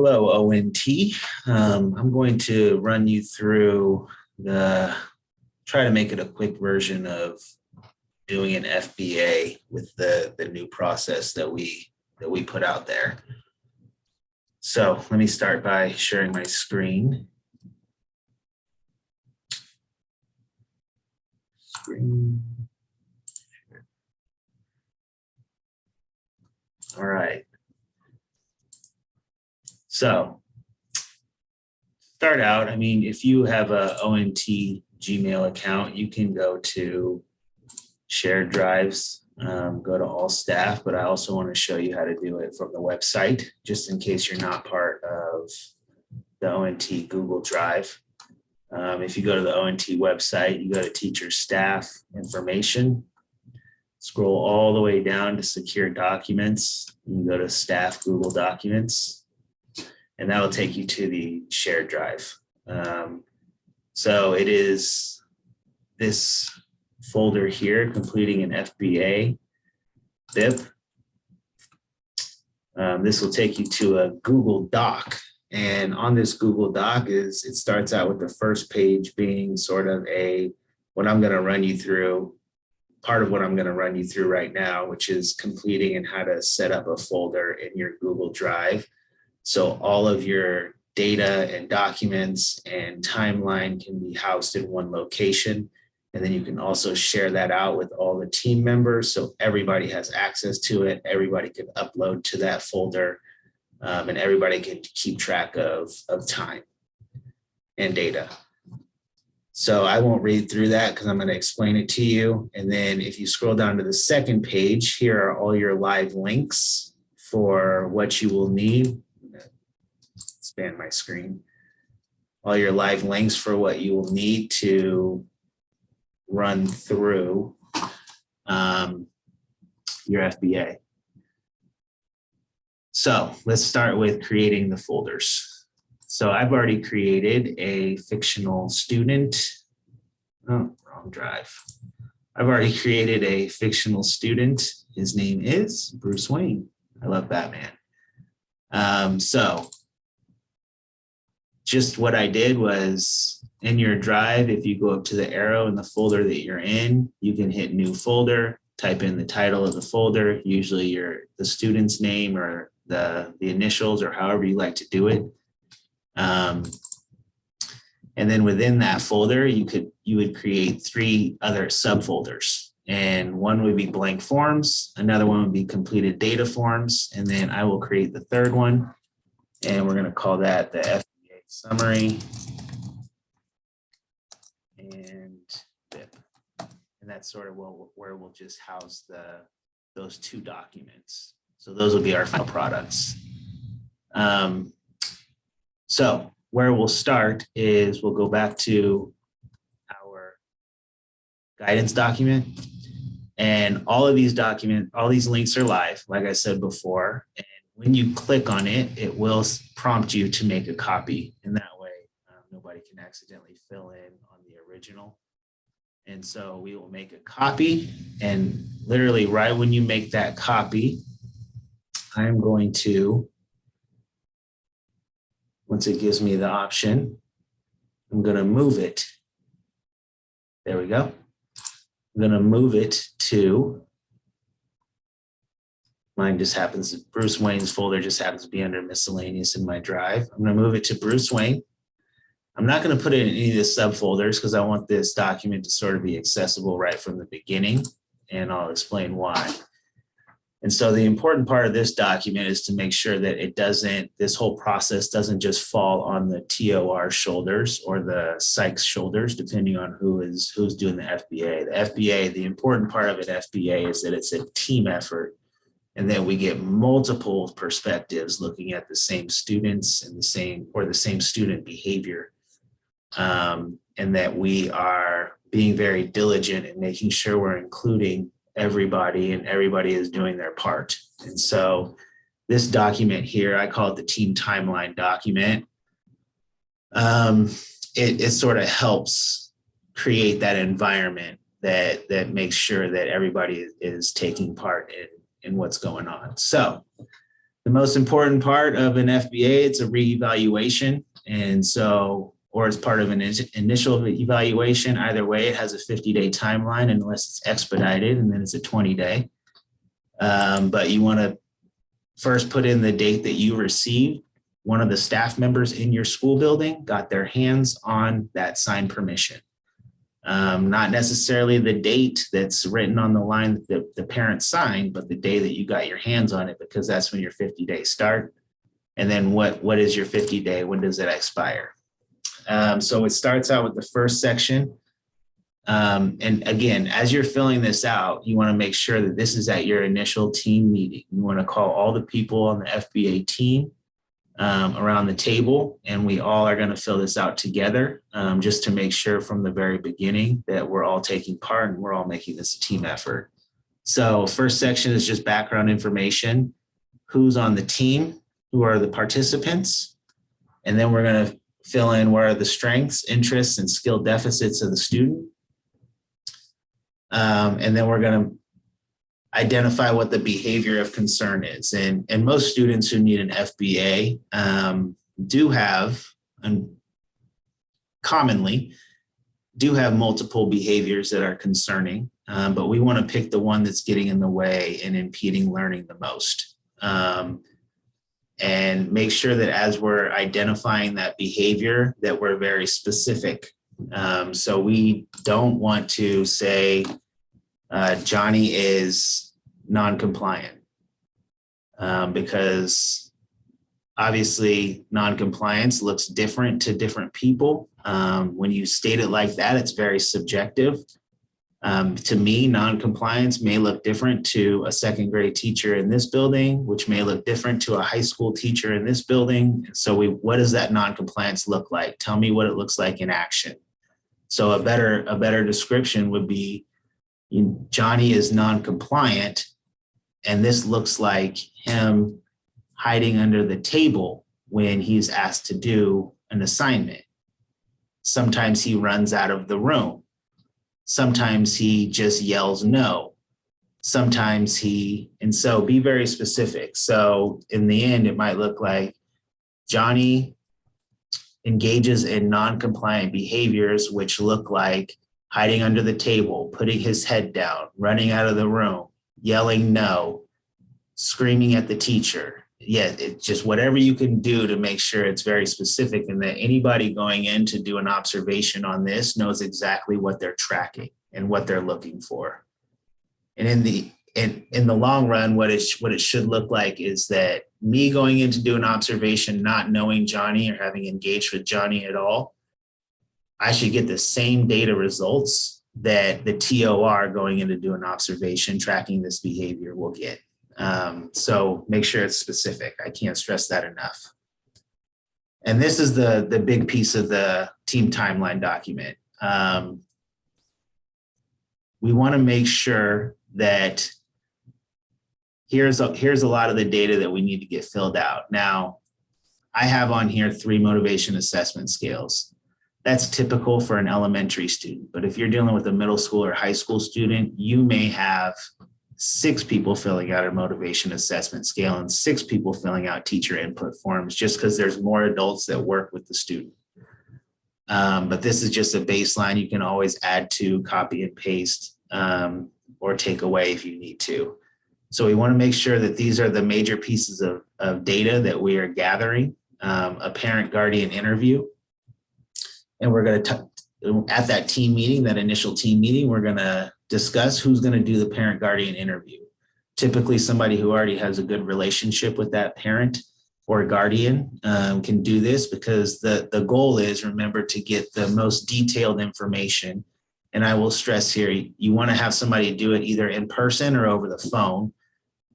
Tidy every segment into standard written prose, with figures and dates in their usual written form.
Hello, ONT. I'm going to run you through try to make it a quick version of doing an FBA with the new process that we put out there. So let me start by sharing my screen. All right. So start out, if you have a ONT Gmail account, you can go to shared drives, go to all staff, but I also want to show you how to do it from the website, just in case you're not part of the ONT Google Drive. If you go to the ONT website, you go to teacher staff information, scroll all the way down to secure documents, you can go to staff Google Documents, and that will take you to the shared drive. So it is this folder here, completing an FBA BIP. This will take you to a Google Doc. And on this Google Doc it starts out with the first page being sort of what I'm going to run you through, part of what I'm going to run you through right now, which is completing and how to set up a folder in your Google Drive. So all of your data and documents and timeline can be housed in one location. And then you can also share that out with all the team members. So everybody has access to it. Everybody can upload to that folder, and everybody can keep track of time and data. So I won't read through that because I'm going to explain it to you. And then if you scroll down to the second page, here are all your live links for what you will need. Expand my screen. All your live links for what you will need to run through your FBA. So let's start with creating the folders. So I've already created a fictional student. Oh, wrong drive. I've already created a fictional student. His name is Bruce Wayne. I love Batman. So just what I did was in your drive, if you go up to the arrow in the folder that you're in, you can hit new folder, type in the title of the folder, usually the student's name or the initials or however you like to do it. And then within that folder, you would create 3 other subfolders. And one would be blank forms, another one would be completed data forms, and then I will create the third one, and we're going to call that the FBA summary and BIP. And that's sort of where we'll just house those 2 documents. So those will be our final products. So where we'll start is we'll go back to our guidance document, and all of these documents, all these links are live, like I said before. And when you click on it, it will prompt you to make a copy. And that way, nobody can accidentally fill in on the original. And so we will make a copy. And literally right when you make that copy, I'm going to, once it gives me the option, I'm going to move it. There we go. I'm going to move it to, mine just happens, Bruce Wayne's folder just happens to be under miscellaneous in my drive. I'm going to move it to Bruce Wayne. I'm not going to put it in any of the subfolders because I want this document to sort of be accessible right from the beginning, and I'll explain why. And so the important part of this document is to make sure that this whole process doesn't just fall on the TOR shoulders or the psych's shoulders, depending on who's doing the FBA. The important part of an FBA is that it's a team effort, and that we get multiple perspectives looking at the same students and the same student behavior. And that we are being very diligent in making sure we're including everybody and everybody is doing their part. And so this document here, I call it the team timeline document. It sort of helps create that environment that makes sure that everybody is taking part in what's going on. So The most important part of an FBA, it's a reevaluation. And so, or as part of an initial evaluation, either way, it has a 50-day timeline unless it's expedited, and then it's a 20-day. But you want to first put in the date that you received. One of the staff members in your school building got their hands on that signed permission. Not necessarily the date that's written on the line that the parent signed, but the day that you got your hands on it, because that's when your 50 days start. And then what is your 50 day? When does it expire? So it starts out with the first section. And again, as you're filling this out, you want to make sure that this is at your initial team meeting. You want to call all the people on the FBA team around the table, and we all are going to fill this out together, just to make sure from the very beginning that we're all taking part and we're all making this a team effort. So first section is just background information, who's on the team, who are the participants, and then we're going to fill in where are the strengths, interests, and skill deficits of the student. And then we're going to identify what the behavior of concern is. And most students who need an FBA do have, and commonly do have multiple behaviors that are concerning, but we want to pick the one that's getting in the way and impeding learning the most. And make sure that as we're identifying that behavior, that we're very specific. So we don't want to say, Johnny is non-compliant, because obviously non-compliance looks different to different people. When you state it like that, it's very subjective. To me, non-compliance may look different to a second grade teacher in this building, which may look different to a high school teacher in this building. So what does that non-compliance look like? Tell me what it looks like in action. So a better description would be, Johnny is non-compliant, and this looks like him hiding under the table when he's asked to do an assignment. Sometimes he runs out of the room. Sometimes he just yells no. Sometimes and so be very specific. So in the end, it might look like Johnny engages in non-compliant behaviors, which look like hiding under the table, putting his head down, running out of the room, yelling no, screaming at the teacher. Yeah, it's just whatever you can do to make sure it's very specific, and that anybody going in to do an observation on this knows exactly what they're tracking and what they're looking for. And in the long run, what it should look like is that me going in to do an observation, not knowing Johnny or having engaged with Johnny at all, I should get the same data results that the TOR going in to do an observation tracking this behavior will get. So make sure it's specific. I can't stress that enough. And this is the big piece of the team timeline document. We want to make sure that here's a lot of the data that we need to get filled out. Now, I have on here 3 motivation assessment scales. That's typical for an elementary student. But if you're dealing with a middle school or high school student, you may have 6 people filling out a motivation assessment scale and 6 people filling out teacher input forms, just because there's more adults that work with the student. But this is just a baseline. You can always add to, copy and paste, or take away if you need to. So we want to make sure that these are the major pieces of data that we are gathering. A parent guardian interview. And we're going to, at that team meeting, that initial team meeting, we're going to discuss who's going to do the parent guardian interview. Typically somebody who already has a good relationship with that parent or guardian can do this, because the goal is, remember, to get the most detailed information. And I will stress here, you want to have somebody do it either in person or over the phone.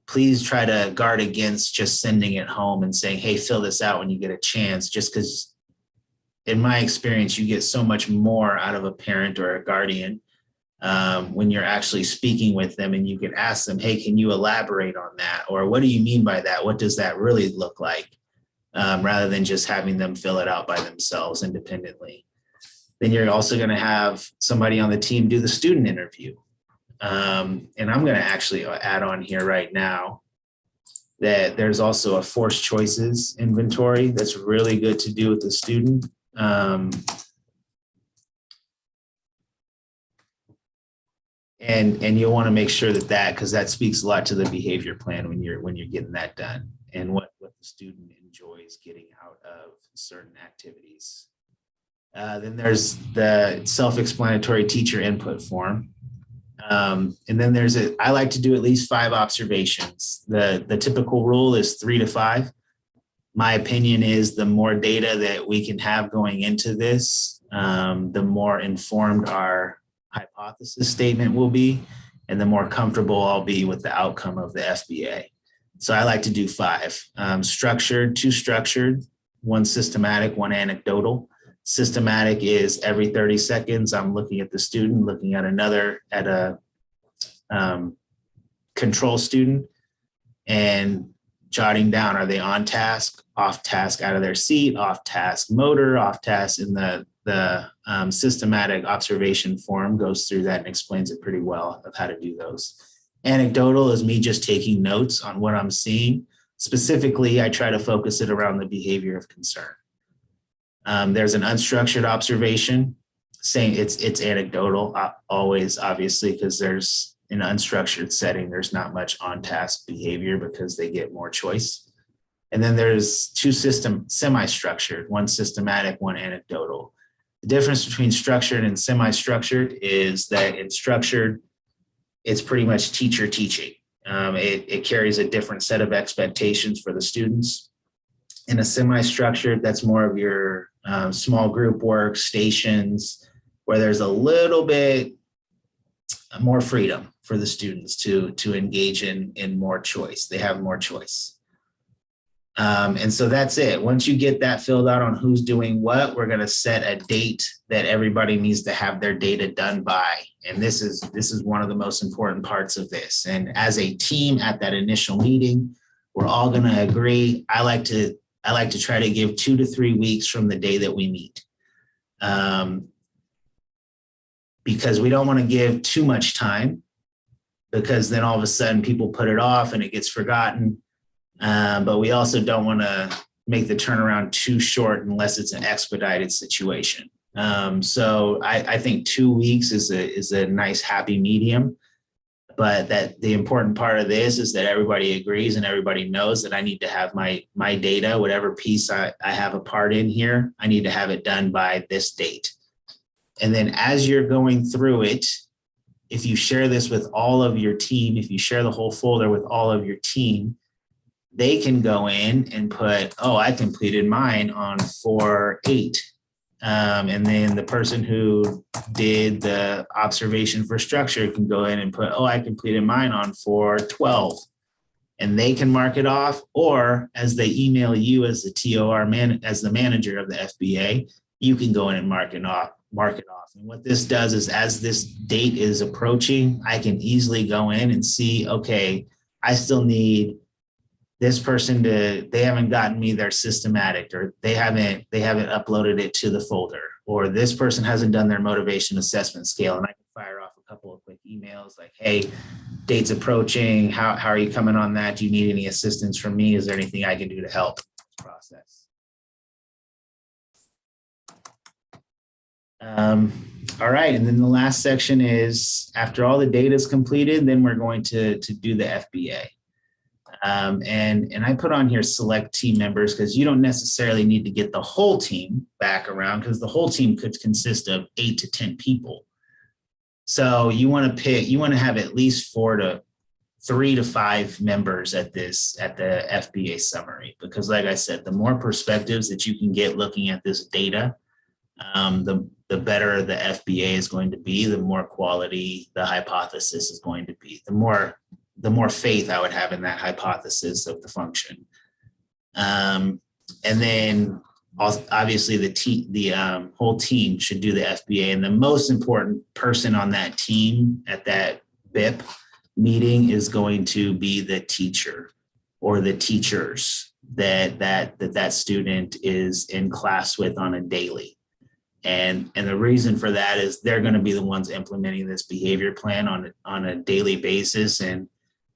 Please try to guard against just sending it home and saying, hey, fill this out when you get a chance, just because in my experience, you get so much more out of a parent or a guardian when you're actually speaking with them, and you can ask them, hey, can you elaborate on that? Or what do you mean by that? What does that really look like? Rather than just having them fill it out by themselves independently. Then you're also going to have somebody on the team do the student interview. And I'm going to actually add on here right now that there's also a forced choices inventory that's really good to do with the student. And you'll want to make sure that because that speaks a lot to the behavior plan when you're getting that done, and what the student enjoys getting out of certain activities. Then there's the self-explanatory teacher input form. And then I like to do at least 5 observations. The typical rule is 3 to 5. My opinion is the more data that we can have going into this, the more informed our hypothesis statement will be, and the more comfortable I'll be with the outcome of the FBA. So I like to do 5. Structured, 2 structured, 1 systematic, 1 anecdotal. Systematic is every 30 seconds, I'm looking at the student, looking at a control student, and jotting down, are they on task, off task, out of their seat, off task motor, off task. In the systematic observation form goes through that and explains it pretty well of how to do those. Anecdotal is me just taking notes on what I'm seeing. Specifically, I try to focus it around the behavior of concern. There's an unstructured observation, saying it's anecdotal, always, obviously, because there's in an unstructured setting, there's not much on-task behavior because they get more choice. And then there's 2 semi-structured, 1 systematic, 1 anecdotal. The difference between structured and semi-structured is that in structured, it's pretty much teacher teaching. It carries a different set of expectations for the students. In a semi-structured, that's more of your small group work, stations, where there's a little bit more freedom for the students to engage in more choice. They have more choice. And so that's it. Once you get that filled out on who's doing what, we're going to set a date that everybody needs to have their data done by. And this is one of the most important parts of this. And as a team at that initial meeting, we're all going to agree. I like to try to give 2 to 3 weeks from the day that we meet. Because we don't want to give too much time, because then all of a sudden people put it off and it gets forgotten. But we also don't want to make the turnaround too short unless it's an expedited situation. So I think 2 weeks is a nice happy medium. But that the important part of this is that everybody agrees and everybody knows that I need to have my data, whatever piece I have a part in here, I need to have it done by this date. And then as you're going through it, if you share this with all of your team, if you share the whole folder with all of your team, they can go in and put, oh, I completed mine on 4/8. And then the person who did the observation for structure can go in and put, oh, I completed mine on 4/12. And they can mark it off, or as they email you as the TOR as the manager of the FBA, you can go in and mark it off. And what this does is, as this date is approaching, I can easily go in and see, okay, I still need this person they haven't gotten me their systematic, or they haven't uploaded it to the folder, or this person hasn't done their motivation assessment scale. And I can fire off a couple of quick emails like, hey, date's approaching. How are you coming on that? Do you need any assistance from me? Is there anything I can do to help this process? All right, and then the last section is, after all the data is completed, then we're going to do the FBA. And I put on here select team members, because you don't necessarily need to get the whole team back around, because the whole team could consist of 8 to 10 people. So you want to have at least 3 to 5 members at the FBA summary, because like I said, the more perspectives that you can get looking at this data, the better the FBA is going to be, the more quality the hypothesis is going to be, the more faith I would have in that hypothesis of the function. And then obviously the whole team should do the FBA, and the most important person on that team at that BIP meeting is going to be the teacher or the teachers that student is in class with on a daily. And the reason for that is they're going to be the ones implementing this behavior plan on a daily basis. And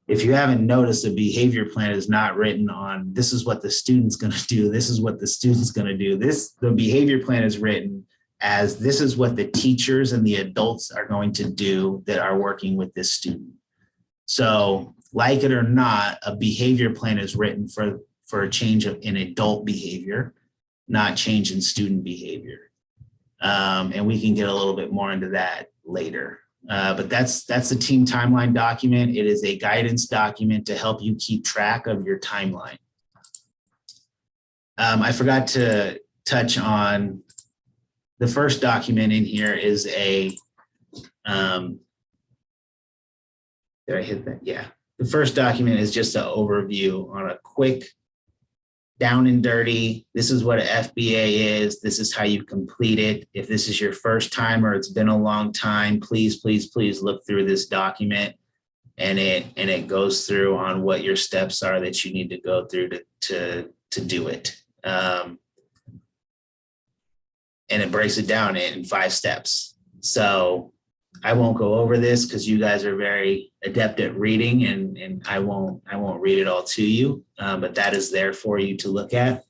if you haven't noticed, a behavior plan is not written on this is what the student's going to do. This is what the student's going to do. The behavior plan is written as this is what the teachers and the adults are going to do that are working with this student. So like it or not, a behavior plan is written for a change in adult behavior, not change in student behavior. And we can get a little bit more into that later. But that's the team timeline document. It is a guidance document to help you keep track of your timeline. I forgot to touch on the first document in here is a, did I hit that? Yeah. The first document is just an overview on a quick down and dirty. This is what an FBA is. This is how you complete it. If this is your first time or it's been a long time, please, please, please look through this document, and it goes through on what your steps are that you need to go through to do it. And it breaks it down in 5 steps. So I won't go over this because you guys are very adept at reading, and I won't read it all to you, but that is there for you to look at.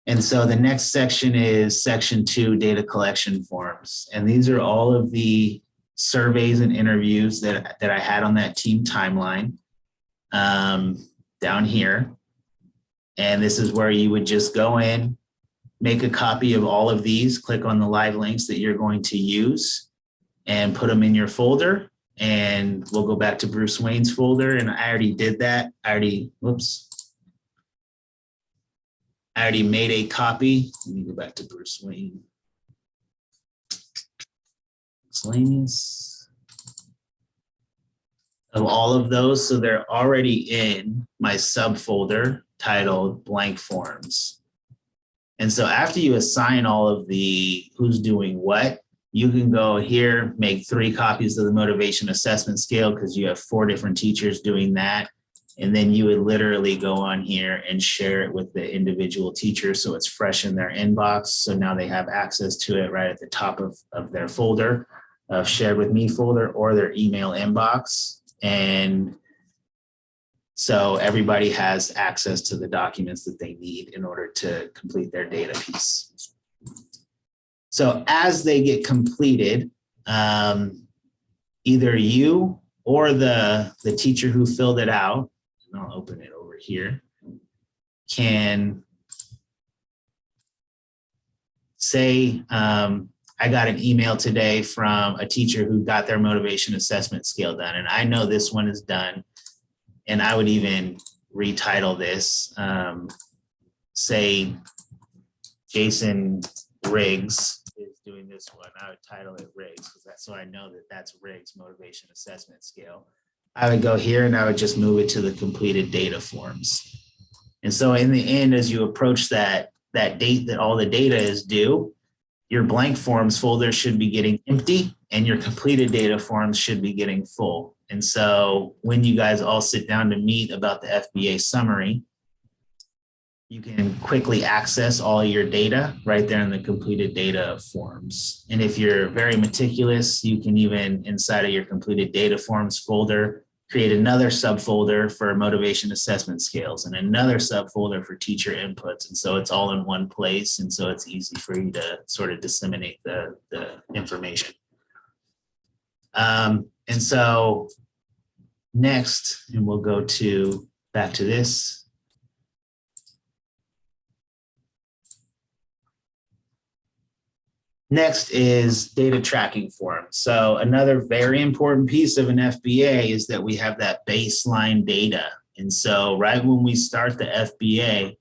And so the next section is section 2, data collection forms. And these are all of the surveys and interviews that I had on that team timeline down here. And this is where you would just go in, make a copy of all of these, click on the live links that you're going to use, and put them in your folder. And we'll go back to Bruce Wayne's folder. And I already did that. I already made a copy. Let me go back to Bruce Wayne. Miscellaneous. Of all of those. So they're already in my subfolder titled blank forms. And so after you assign all of the who's doing what, you can go here, make 3 copies of the motivation assessment scale because you have 4 different teachers doing that. And then you would literally go on here and share it with the individual teacher so it's fresh in their inbox. So now they have access to it right at the top of their folder, of shared with me folder, or their email inbox. And so everybody has access to the documents that they need in order to complete their data piece. So as they get completed, either you or the teacher who filled it out, and I'll open it over here, can say, I got an email today from a teacher who got their motivation assessment scale done, and I know this one is done. And I would even retitle this, say Jason Riggs is doing this one. I would title it Riggs because that's so I know that that's Riggs motivation assessment scale. I would go here and I would just move it to the completed data forms. And so in the end, as you approach that date that all the data is due, your blank forms folder should be getting empty and your completed data forms should be getting full. And so when you guys all sit down to meet about the FBA summary, you can quickly access all your data right there in the completed data forms. And if you're very meticulous, you can even inside of your completed data forms folder, create another subfolder for motivation assessment scales and another subfolder for teacher inputs. And so it's all in one place. And so it's easy for you to sort of disseminate the information. And so next, and we'll go back to this. Next is data tracking forms. So another very important piece of an FBA is that we have that baseline data. And so right when we start the FBA,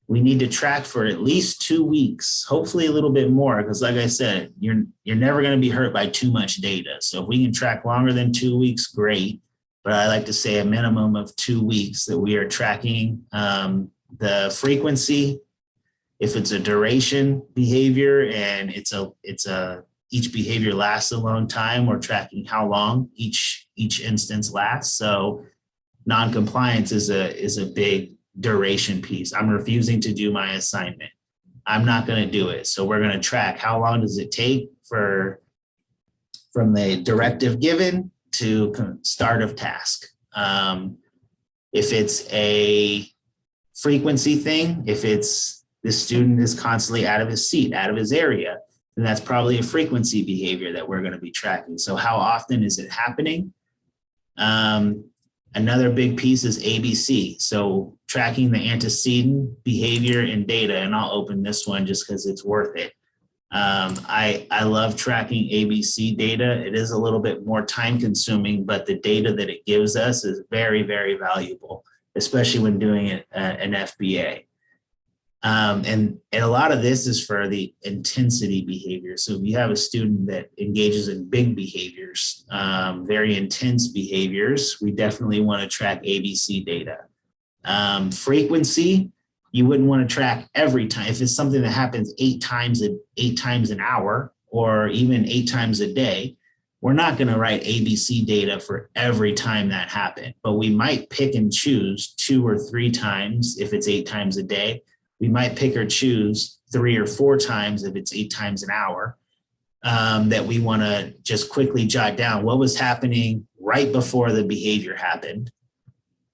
we need to track for at least 2 weeks, hopefully a little bit more, because like I said, you're never going to be hurt by too much data. So if we can track longer than 2 weeks, great. But I like to say a minimum of 2 weeks that we are tracking the frequency. If it's a duration behavior and each behavior lasts a long time, we're tracking how long each instance lasts. So non-compliance is a big duration piece. I'm refusing to do my assignment. I'm not going to do it. So we're going to track how long does it take from the directive given to start of task. If it's a frequency thing, if it's the student is constantly out of his seat, out of his area, then that's probably a frequency behavior that we're going to be tracking. So how often is it happening? Another big piece is ABC. So tracking the antecedent behavior and data, and I'll open this one just because it's worth it. I love tracking ABC data. It is a little bit more time consuming, but the data that it gives us is very, very valuable, especially when doing it an FBA. And a lot of this is for the intensity behavior. So if you have a student that engages in big behaviors, very intense behaviors, we definitely want to track ABC data. Frequency, you wouldn't want to track every time. If it's something that happens 8 times an hour, or even 8 times a day, we're not going to write ABC data for every time that happened, but we might pick and choose 2 or 3 times if it's 8 times a day. We might pick or choose 3 or 4 times if it's 8 times an hour, that we want to just quickly jot down what was happening right before the behavior happened.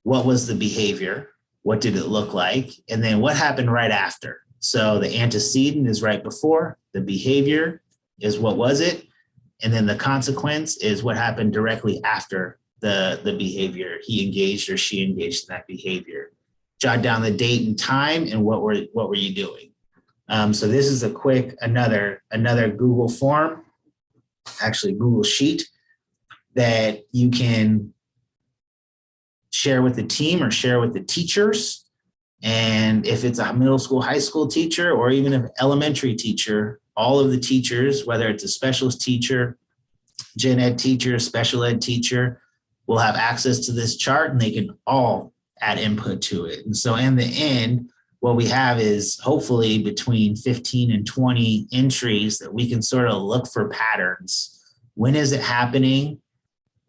What was the behavior? What did it look like? And then what happened right after? So the antecedent is right before, the behavior is what was it? And then the consequence is what happened directly after the behavior. He engaged or she engaged in that behavior. Jot down the date and time and what were you doing? So this is a quick, another Google form, actually Google Sheet, that you can share with the team or share with the teachers. And if it's a middle school, high school teacher, or even an elementary teacher, all of the teachers, whether it's a specialist teacher, gen ed teacher, special ed teacher, will have access to this chart and they can all add input to it. And so in the end, what we have is hopefully between 15 and 20 entries that we can sort of look for patterns. When is it happening?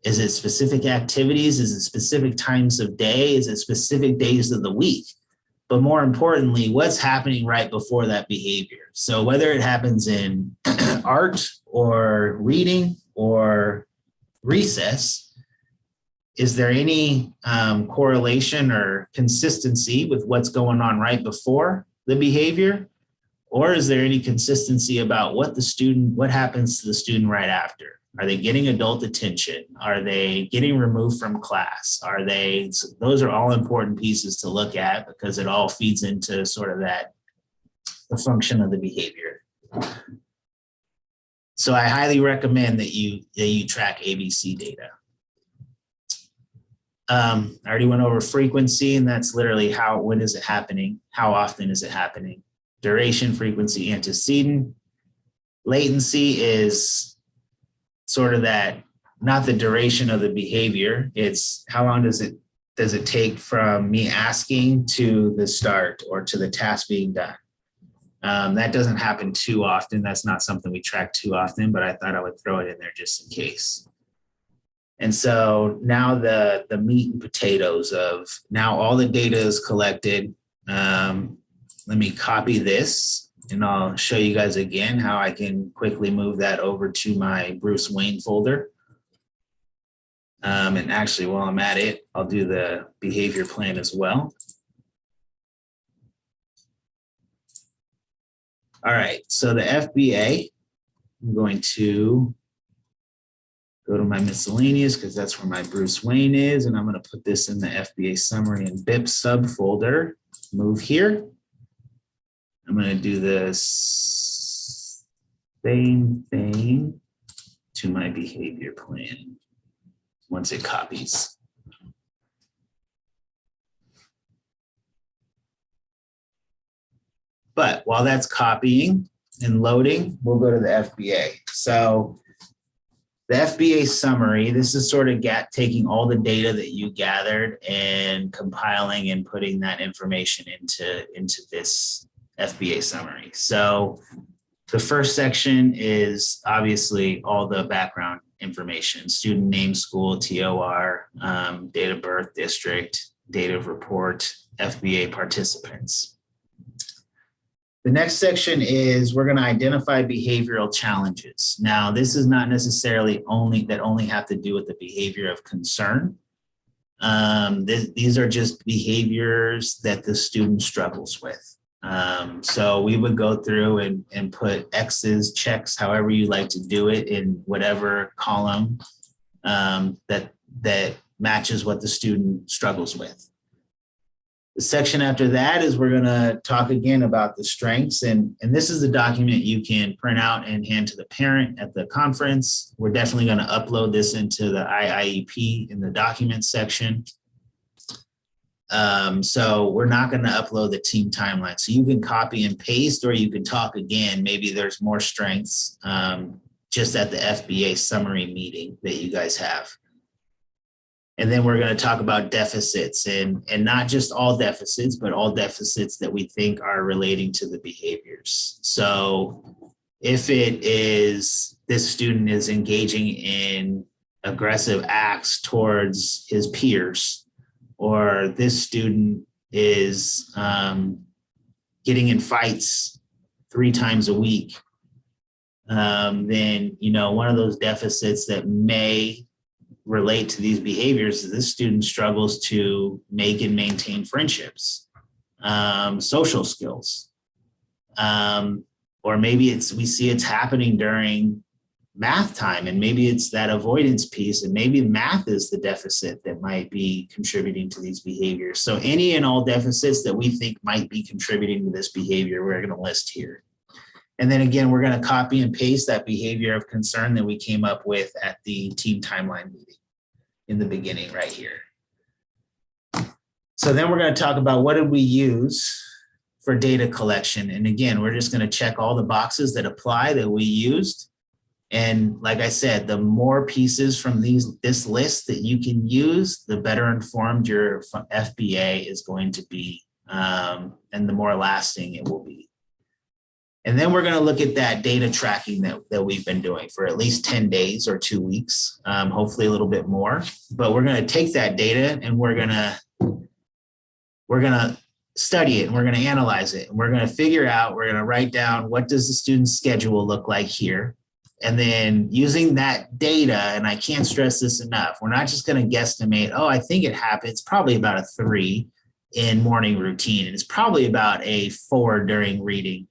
Is it specific activities? Is it specific times of day? Is it specific days of the week? But more importantly, what's happening right before that behavior? So whether it happens in art or reading or recess, is there any correlation or consistency with what's going on right before the behavior? Or is there any consistency about what happens to the student right after? Are they getting adult attention? Are they getting removed from class? Those are all important pieces to look at because it all feeds into sort of the function of the behavior. So I highly recommend that you track ABC data. I already went over frequency, and that's literally when is it happening? How often is it happening? Duration, frequency, antecedent. Latency is sort of that, not the duration of the behavior. It's how long does it take from me asking to the start or to the task being done. That doesn't happen too often. That's not something we track too often, but I thought I would throw it in there just in case. And so now the meat and potatoes of now all the data is collected. Let me copy this and I'll show you guys again how I can quickly move that over to my Bruce Wayne folder. And actually, while I'm at it, I'll do the behavior plan as well. All right, so the FBA, I'm going to go to my miscellaneous because that's where my Bruce Wayne is. And I'm going to put this in the FBA summary and BIP subfolder. Move here. I'm going to do the same thing to my behavior plan once it copies. But while that's copying and loading, we'll go to the FBA. So the FBA summary, this is sort of taking all the data that you gathered and compiling and putting that information into this FBA summary. So the first section is obviously all the background information: student name, school, TOR, date of birth, district, date of report, FBA participants. The next section is we're going to identify behavioral challenges. Now, this is not necessarily only have to do with the behavior of concern. These are just behaviors that the student struggles with. So we would go through and put X's, checks, however you like to do it in whatever column that matches what the student struggles with. The section after that is we're going to talk again about the strengths. And this is the document you can print out and hand to the parent at the conference. We're definitely going to upload this into the IIEP in the documents section. So we're not going to upload the team timeline. So you can copy and paste, or you can talk again. Maybe there's more strengths just at the FBA summary meeting that you guys have. And then we're going to talk about deficits, and not just all deficits, but all deficits that we think are relating to the behaviors. So if it is this student is engaging in aggressive acts towards his peers, or this student is getting in fights 3 times a week, then, one of those deficits that may relate to these behaviors is this student struggles to make and maintain friendships, social skills, or maybe we see it's happening during math time, and maybe it's that avoidance piece, and maybe math is the deficit that might be contributing to these behaviors. So any and all deficits that we think might be contributing to this behavior, we're going to list here. And then again, we're going to copy and paste that behavior of concern that we came up with at the team timeline meeting in the beginning right here. So then we're going to talk about what did we use for data collection. And again, we're just going to check all the boxes that apply that we used. And like I said, the more pieces from this list that you can use, the better informed your FBA is going to be, and the more lasting it will be. And then we're going to look at that data tracking that we've been doing for at least 10 days or 2 weeks, hopefully a little bit more. But we're going to take that data and we're going to study it, and we're going to analyze it. And we're going to figure out, we're going to write down, what does the student's schedule look like here? And then using that data, and I can't stress this enough, we're not just going to guesstimate, oh, I think it happens probably about a 3 in morning routine. And it's probably about a 4 during reading.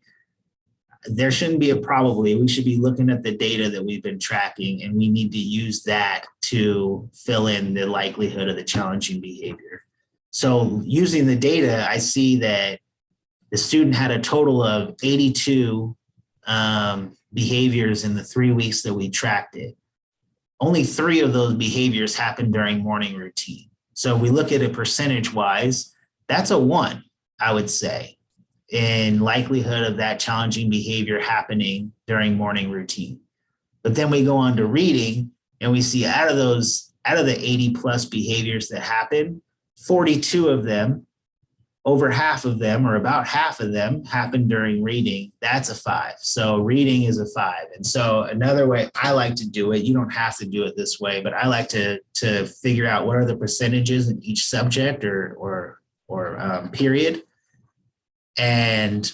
There shouldn't be a probably. We should be looking at the data that we've been tracking, and we need to use that to fill in the likelihood of the challenging behavior. So using the data, I see that the student had a total of 82 behaviors in the 3 weeks that we tracked it. Only 3 of those behaviors happened during morning routine. So we look at it percentage wise, that's a 1, I would say, in likelihood of that challenging behavior happening during morning routine. But then we go on to reading, and we see out of the 80 plus behaviors that happen, 42 of them, over half of them, or about half of them, happen during reading. That's a 5. So reading is a 5. And so another way I like to do it, you don't have to do it this way, but I like to figure out what are the percentages in each subject or period, and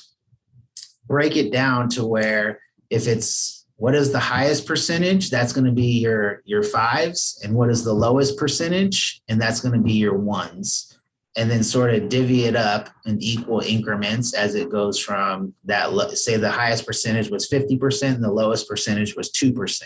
break it down to where if it's what is the highest percentage, that's going to be your 5s, and what is the lowest percentage, and that's going to be your 1s, and then sort of divvy it up in equal increments as it goes from that. Say the highest percentage was 50% and the lowest percentage was 2%.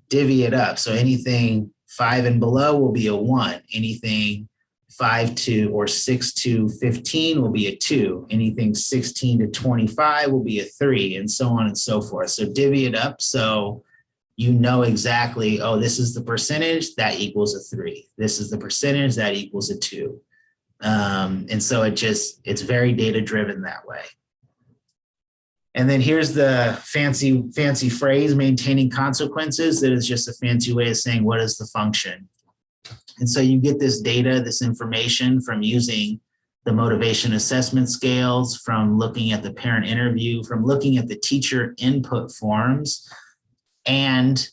Divvy it up. So anything 5 and below will be a 1. Anything 5 to or 6 to 15 will be a 2. Anything 16 to 25 will be a 3, and so on and so forth. So divvy it up so you know exactly, oh, this is the percentage, that equals a 3. This is the percentage, that equals a 2. And so it's very data driven that way. And then here's the fancy phrase, maintaining consequences. That is just a fancy way of saying, what is the function? And so you get this data, this information from using the motivation assessment scales, from looking at the parent interview, from looking at the teacher input forms. And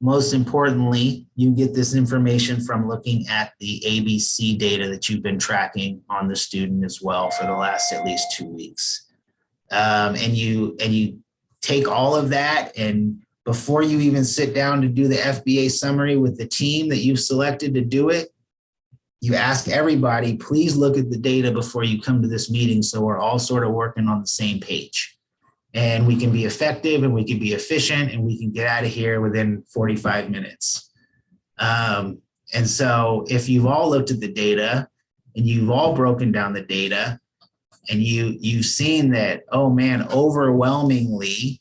most importantly, you get this information from looking at the ABC data that you've been tracking on the student as well for the last at least 2 weeks. And you take all of that, and before you even sit down to do the FBA summary with the team that you've selected to do it, you ask everybody, please look at the data before you come to this meeting so we're all sort of working on the same page. And we can be effective and we can be efficient and we can get out of here within 45 minutes. And so if you've all looked at the data and you've all broken down the data and you've seen that, oh man, overwhelmingly,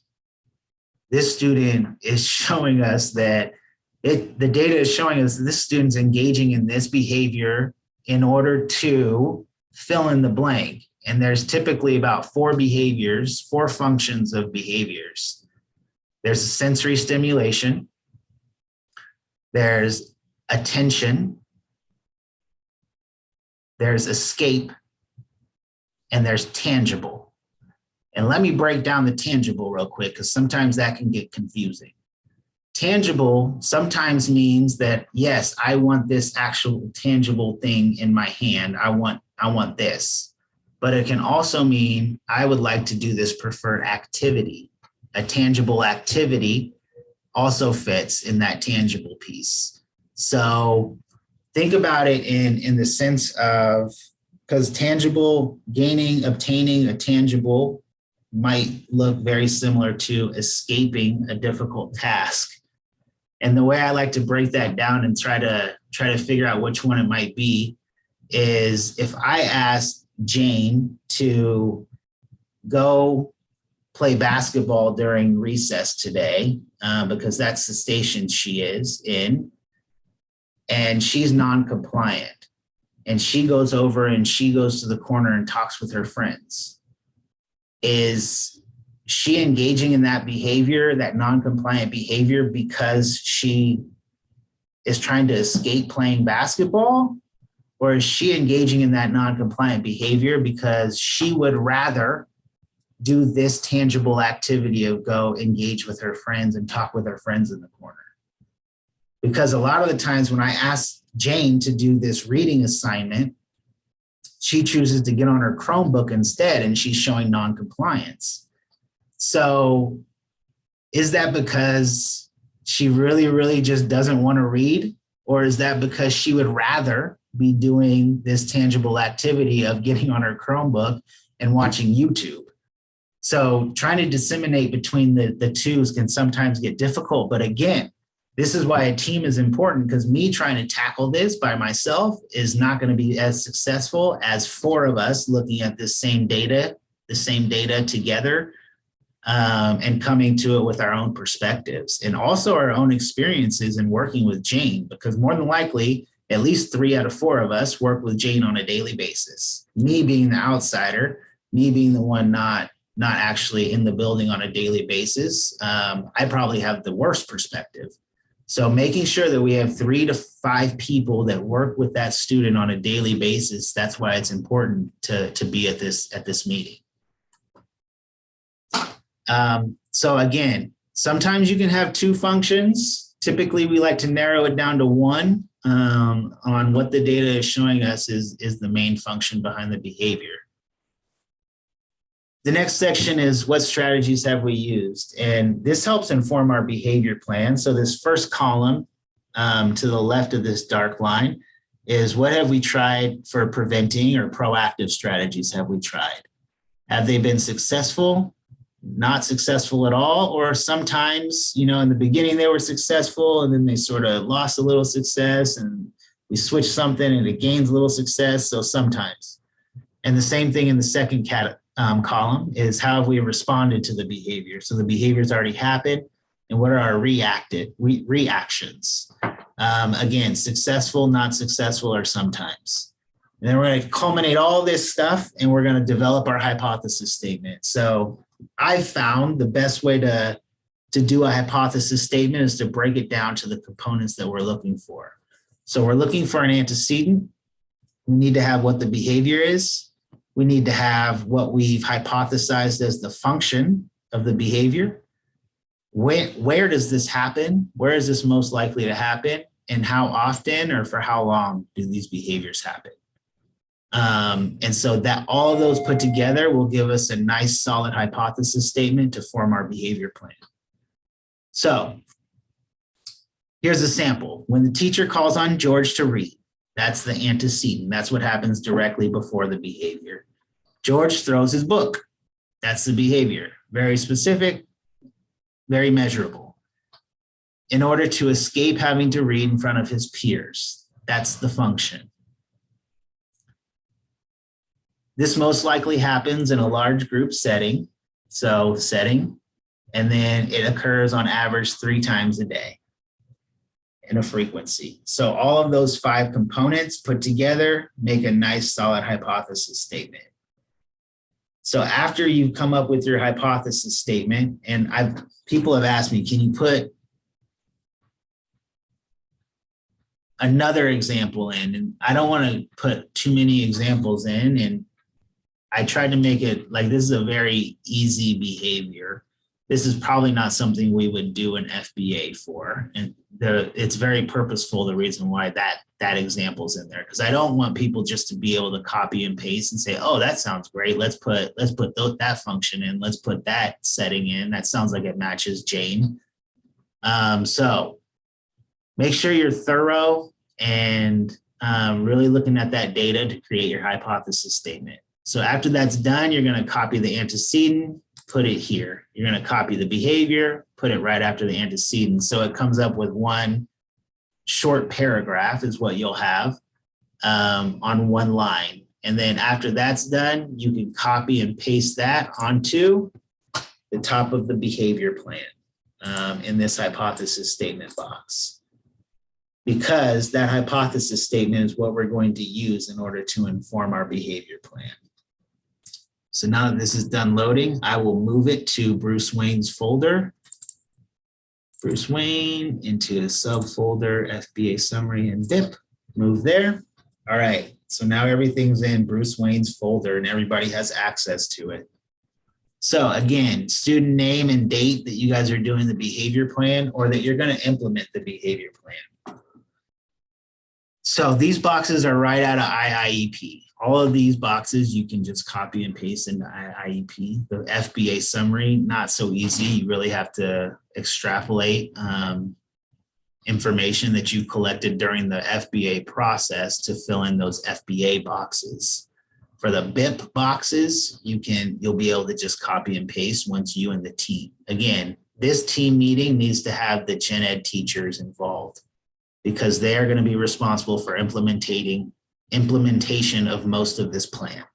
this student is showing us that the data is showing us that this student's engaging in this behavior in order to fill in the blank. And there's typically about 4 behaviors, 4 functions of behaviors. There's sensory stimulation, there's attention, there's escape, and there's tangible. And let me break down the tangible real quick, because sometimes that can get confusing. Tangible sometimes means that, yes, I want this actual tangible thing in my hand. I want this. But it can also mean I would like to do this preferred activity. A tangible activity also fits in that tangible piece. So think about it in the sense of, because tangible, gaining, obtaining a tangible might look very similar to escaping a difficult task. And the way I like to break that down and try to figure out which one it might be is if I ask Jane to go play basketball during recess today, because that's the station she is in, and she's non-compliant. And she goes over and she goes to the corner and talks with her friends. Is she engaging in that behavior, that non-compliant behavior, because she is trying to escape playing basketball? Or is she engaging in that non-compliant behavior because she would rather do this tangible activity of go engage with her friends and talk with her friends in the corner? Because a lot of the times when I ask Jane to do this reading assignment, she chooses to get on her Chromebook instead, and she's showing non-compliance. So is that because she really, really just doesn't want to read? Or is that because she would rather be doing this tangible activity of getting on her Chromebook and watching YouTube? So trying to disseminate between the twos can sometimes get difficult. But again, this is why a team is important, because me trying to tackle this by myself is not going to be as successful as 4 of us looking at the same data together, and coming to it with our own perspectives and also our own experiences in working with Jane, because more than likely, at least 3 out of 4 of us work with Jane on a daily basis. Me being the outsider, me being the one not actually in the building on a daily basis, I probably have the worst perspective. So making sure that we have 3 to 5 people that work with that student on a daily basis, that's why it's important to be at this meeting. So again, sometimes you can have 2 functions. Typically, we like to narrow it down to 1 on what the data is showing us is the main function behind the behavior. The next section is what strategies have we used? And this helps inform our behavior plan. So this first column to the left of this dark line is what have we tried for preventing, or proactive strategies have we tried? Have they been successful? Not successful at all? Or sometimes, in the beginning they were successful and then they sort of lost a little success and we switched something and it gains a little success. So sometimes. And the same thing in the second column is how have we responded to the behavior? So the behavior's already happened, and what are our reactions? Again, successful, not successful, or sometimes. And then we're going to culminate all this stuff and we're going to develop our hypothesis statement. So I found the best way to do a hypothesis statement is to break it down to the components that we're looking for. So we're looking for an antecedent. We need to have what the behavior is. We need to have what we've hypothesized as the function of the behavior. Where does this happen? Where is this most likely to happen? And how often or for how long do these behaviors happen? And so that all of those put together will give us a nice solid hypothesis statement to form our behavior plan. So here's a sample. When the teacher calls on George to read, That's the antecedent. That's what happens directly before the behavior. George throws his book. That's the behavior. Very specific, very measurable. In order to escape having to read in front of his peers. That's the function. This most likely happens in a large group setting. So setting, and then it occurs on average 3 times a day in a frequency. So all of those 5 components put together make a nice solid hypothesis statement. So after you've come up with your hypothesis statement, and people have asked me, can you put another example in? And I don't want to put too many examples in, and I tried to make it like this is a very easy behavior. This is probably not something we would do an FBA for. And it's very purposeful, the reason why that example's in there, because I don't want people just to be able to copy and paste and say, oh, that sounds great. Let's put that function in. Let's put that setting in. That sounds like it matches Jane. So make sure you're thorough and really looking at that data to create your hypothesis statement. So after that's done, you're going to copy the antecedent, put it here. You're going to copy the behavior, put it right after the antecedent. So it comes up with one short paragraph is what you'll have on one line. And then after that's done, you can copy and paste that onto the top of the behavior plan in this hypothesis statement box. Because that hypothesis statement is what we're going to use in order to inform our behavior plan. So now that this is done loading, I will move it to Bruce Wayne's folder. Bruce Wayne into a subfolder, FBA summary and BIP, move there. All right, so now everything's in Bruce Wayne's folder and everybody has access to it. So again, student name and date that you guys are doing the behavior plan or that you're gonna implement the behavior plan. So these boxes are right out of IIEP. All of these boxes you can just copy and paste into IIEP. The FBA summary, not so easy. You really have to extrapolate information that you collected during the FBA process to fill in those FBA boxes. For the BIP boxes, you'll be able to just copy and paste once you and the team. Again, this team meeting needs to have the gen ed teachers involved because they are going to be responsible for implementation of most of this plan.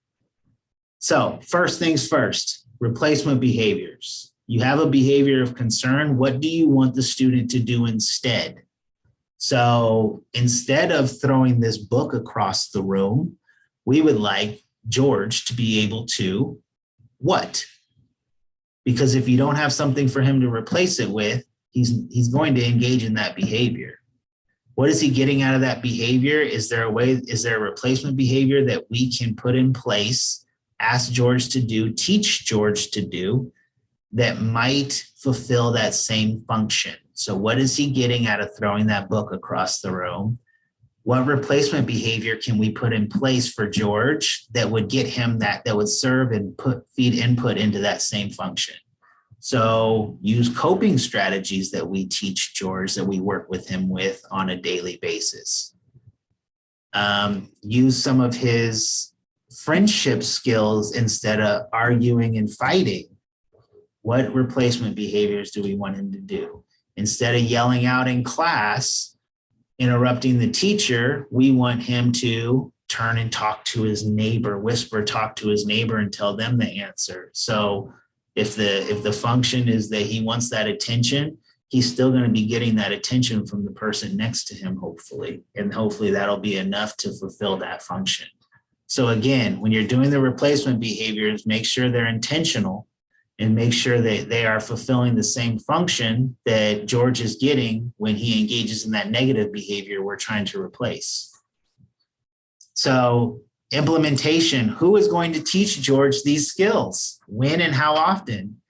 So first things first, replacement behaviors. You have a behavior of concern. What do you want the student to do instead? So instead of throwing this book across the room, we would like George to be able to what? Because if you don't have something for him to replace it with, he's going to engage in that behavior. What is he getting out of that behavior? Is there a replacement behavior that we can put in place, ask George to do, teach George to do that might fulfill that same function? So what is he getting out of throwing that book across the room? What replacement behavior can we put in place for George that would get him that would serve and feed input into that same function? So use coping strategies that we teach George, that we work with him with on a daily basis. Use some of his friendship skills instead of arguing and fighting. What replacement behaviors do we want him to do? Instead of yelling out in class, interrupting the teacher, we want him to turn and talk to his neighbor, talk to his neighbor and tell them the answer. So if the function is that he wants that attention, he's still going to be getting that attention from the person next to him, hopefully. And hopefully that'll be enough to fulfill that function. So again, when you're doing the replacement behaviors, make sure they're intentional and make sure that they are fulfilling the same function that George is getting when he engages in that negative behavior we're trying to replace. So implementation, who is going to teach George these skills? When and how often?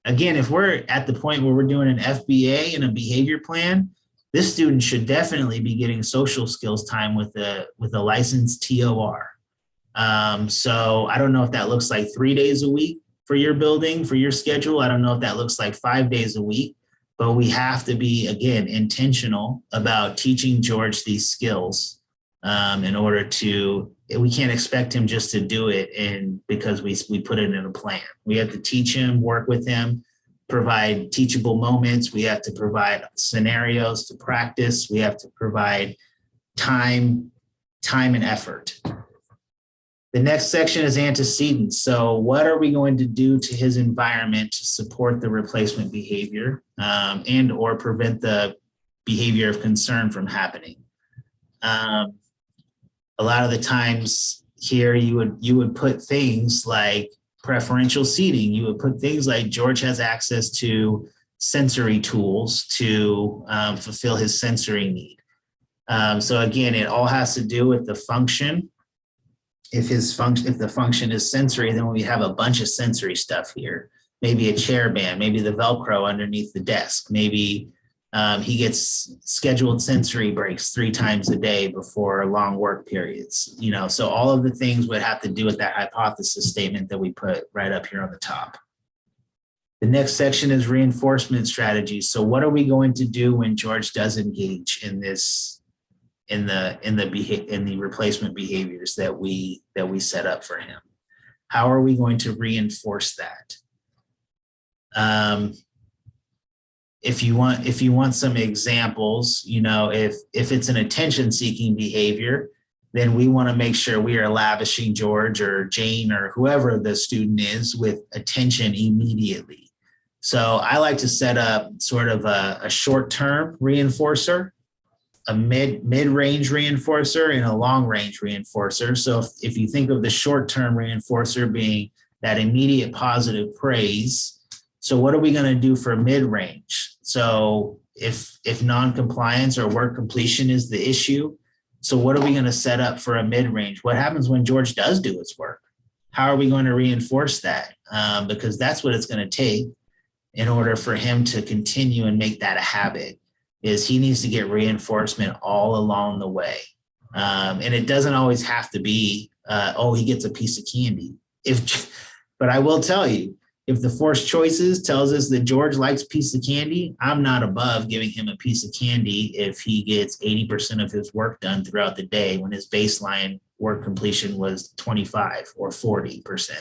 Again, if we're at the point where we're doing an FBA and a behavior plan, this student should definitely be getting social skills time with a licensed TOR. So I don't know if that looks like 3 days a week for your building, for your schedule. I don't know if that looks like 5 days a week, but we have to be, again, intentional about teaching George these skills in order to, we can't expect him just to do it because we put it in a plan. We have to teach him, work with him, provide teachable moments. We have to provide scenarios to practice. We have to provide time and effort. The next section is antecedents. So what are we going to do to his environment to support the replacement behavior and or prevent the behavior of concern from happening? A lot of the times here you would put things like preferential seating. You would put things like George has access to sensory tools to fulfill his sensory need. So again, it all has to do with the function. If the function is sensory, then we have a bunch of sensory stuff here. Maybe a chair band, maybe the Velcro underneath the desk. Maybe he gets scheduled sensory breaks 3 times a day before long work periods. You know, so all of the things would have to do with that hypothesis statement that we put right up here on the top. The next section is reinforcement strategies. So what are we going to do when George does engage in this? In the replacement behaviors that we set up for him? How are we going to reinforce that? If you want some examples, you know, if it's an attention-seeking behavior, then we want to make sure we are lavishing George or Jane or whoever the student is with attention immediately. So I like to set up sort of a short-term reinforcer, a mid-range reinforcer, and a long-range reinforcer. So if you think of the short-term reinforcer being that immediate positive praise, so what are we going to do for mid-range? So if non-compliance or work completion is the issue, so what are we going to set up for a mid-range? What happens when George does do his work? How are we going to reinforce that? Because that's what it's going to take in order for him to continue and make that a habit. Is he needs to get reinforcement all along the way. And it doesn't always have to be, he gets a piece of candy. But I will tell you, if the forced choices tells us that George likes a piece of candy, I'm not above giving him a piece of candy if he gets 80% of his work done throughout the day when his baseline work completion was 25 or 40%.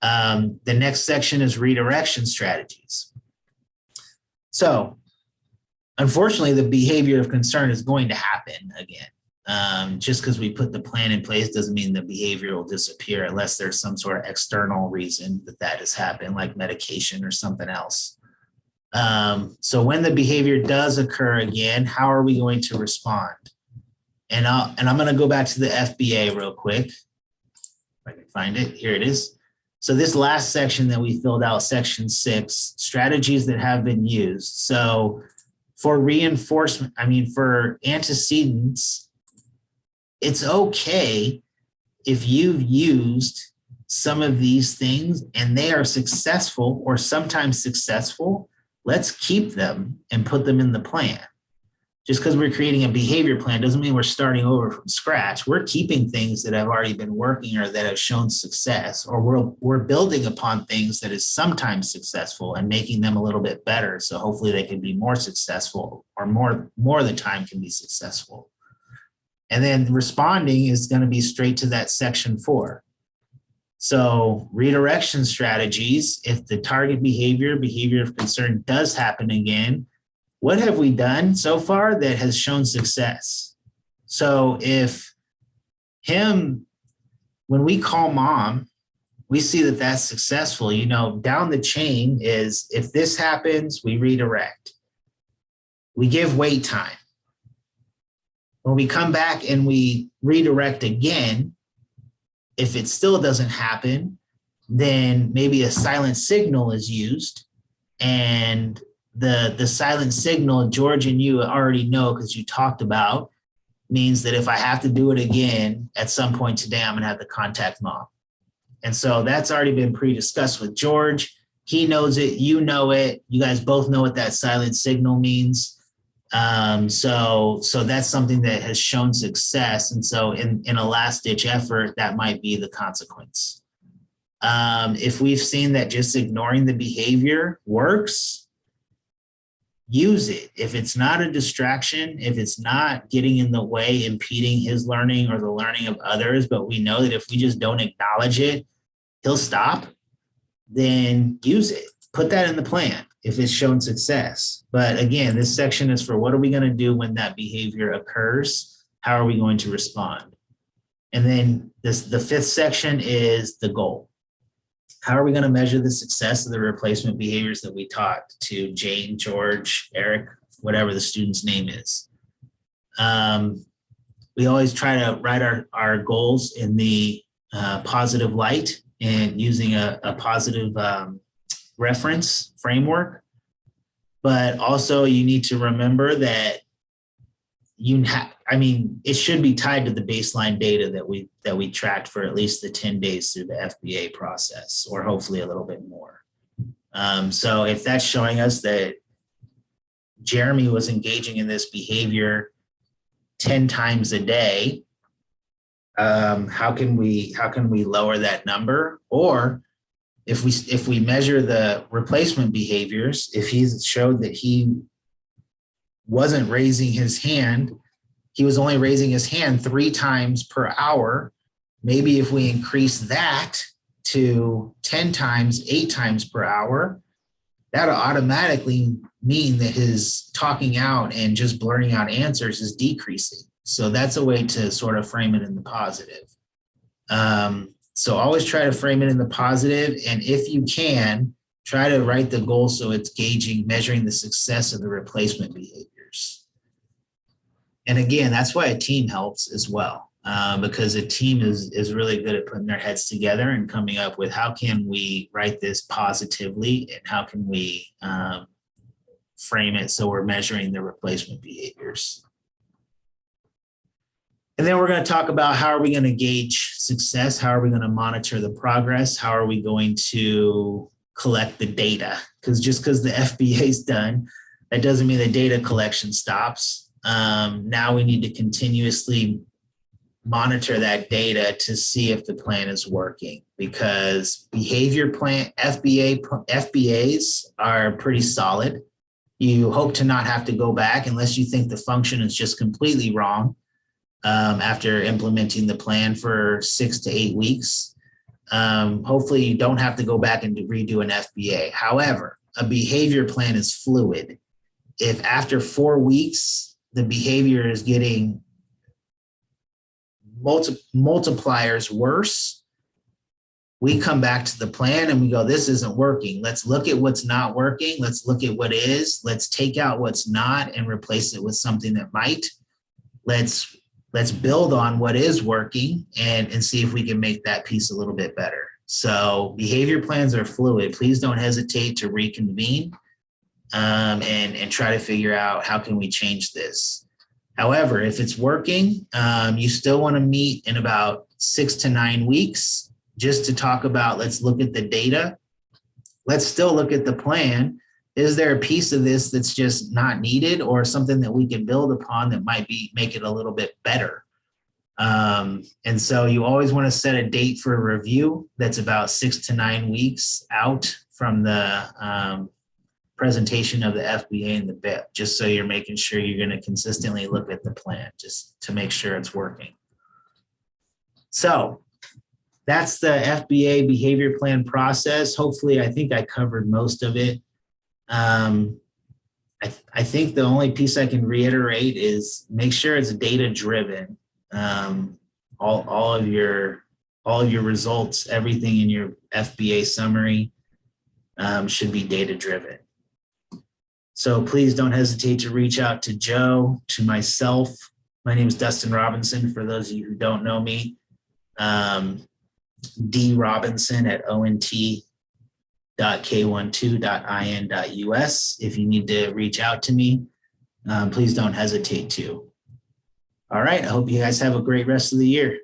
The next section is redirection strategies. So, unfortunately, the behavior of concern is going to happen again. Just because we put the plan in place doesn't mean the behavior will disappear unless there's some sort of external reason that has happened, like medication or something else. So when the behavior does occur again, how are we going to respond? And I'm going to go back to the FBA real quick. If I can find it, here it is. So this last section that we filled out, section 6, strategies that have been used. So for reinforcement, for antecedents, it's okay if you've used some of these things and they are successful or sometimes successful. Let's keep them and put them in the plan. Just because we're creating a behavior plan doesn't mean we're starting over from scratch. We're keeping things that have already been working or that have shown success, or we're building upon things that is sometimes successful and making them a little bit better. So hopefully they can be more successful, or more of the time can be successful. And then responding is going to be straight to that section 4. So redirection strategies, if the target behavior of concern does happen again, what have we done so far that has shown success? So if when we call mom, we see that that's successful. You know, down the chain is, if this happens, we redirect. We give wait time. When we come back and we redirect again, if it still doesn't happen, then maybe a silent signal is used, and the silent signal, George and you already know because you talked about, means that if I have to do it again at some point today, I'm going to have to contact mom. And so that's already been pre-discussed with George. He knows it, you know it, you guys both know what that silent signal means. So that's something that has shown success. And so in a last-ditch effort, that might be the consequence. If we've seen that just ignoring the behavior works, use it. If it's not a distraction, if it's not getting in the way, impeding his learning or the learning of others, but we know that if we just don't acknowledge it, he'll stop, then use it. Put that in the plan if it's shown success. But again, this section is for what are we going to do when that behavior occurs? How are we going to respond? And then the fifth section is the goal. How are we going to measure the success of the replacement behaviors that we taught to Jane, George, Eric, whatever the student's name is? We always try to write our goals in the positive light and using a positive reference framework. But also you need to remember that it should be tied to the baseline data that we tracked for at least the 10 days through the FBA process, or hopefully a little bit more. So if that's showing us that Jeremy was engaging in this behavior 10 times a day, how can we lower that number? Or if we measure the replacement behaviors, if he's showed that he wasn't raising his hand, he was only raising his hand 3 times per hour, maybe if we increase that to 10 times, 8 times per hour, that'll automatically mean that his talking out and just blurting out answers is decreasing. So that's a way to sort of frame it in the positive. So always try to frame it in the positive, and if you can, try to write the goal so it's measuring the success of the replacement behaviors. And again, that's why a team helps as well, because a team is really good at putting their heads together and coming up with how can we write this positively and how can we frame it so we're measuring the replacement behaviors. And then we're going to talk about how are we going to gauge success? How are we going to monitor the progress? How are we going to collect the data? Because just because the FBA is done, that doesn't mean the data collection stops. Now we need to continuously monitor that data to see if the plan is working, because behavior plan, FBAs are pretty solid. You hope to not have to go back unless you think the function is just completely wrong. After implementing the plan for 6 to 8 weeks. Hopefully you don't have to go back and redo an FBA. However, a behavior plan is fluid. If after 4 weeks, the behavior is getting multipliers worse, we come back to the plan and we go, this isn't working. Let's look at what's not working. Let's look at what is. Let's take out what's not and replace it with something that might. Let's build on what is working and see if we can make that piece a little bit better. So behavior plans are fluid. Please don't hesitate to reconvene and try to figure out how can we change this. However, if it's working, you still want to meet in about 6 to 9 weeks just to talk about, let's look at the data. Let's still look at the plan. Is there a piece of this that's just not needed or something that we can build upon that might make it a little bit better? And so you always want to set a date for a review that's about 6 to 9 weeks out from the presentation of the FBA and the BIP, just so you're making sure you're going to consistently look at the plan just to make sure it's working. So that's the FBA behavior plan process. Hopefully, I think I covered most of it. I think the only piece I can reiterate is make sure it's data driven. All of your results, everything in your FBA summary should be data driven. So please don't hesitate to reach out to Joe, to myself. My name is Dustin Robinson, for those of you who don't know me. D Robinson at ont.k12.in.us. If you need to reach out to me, please don't hesitate to. All right, I hope you guys have a great rest of the year.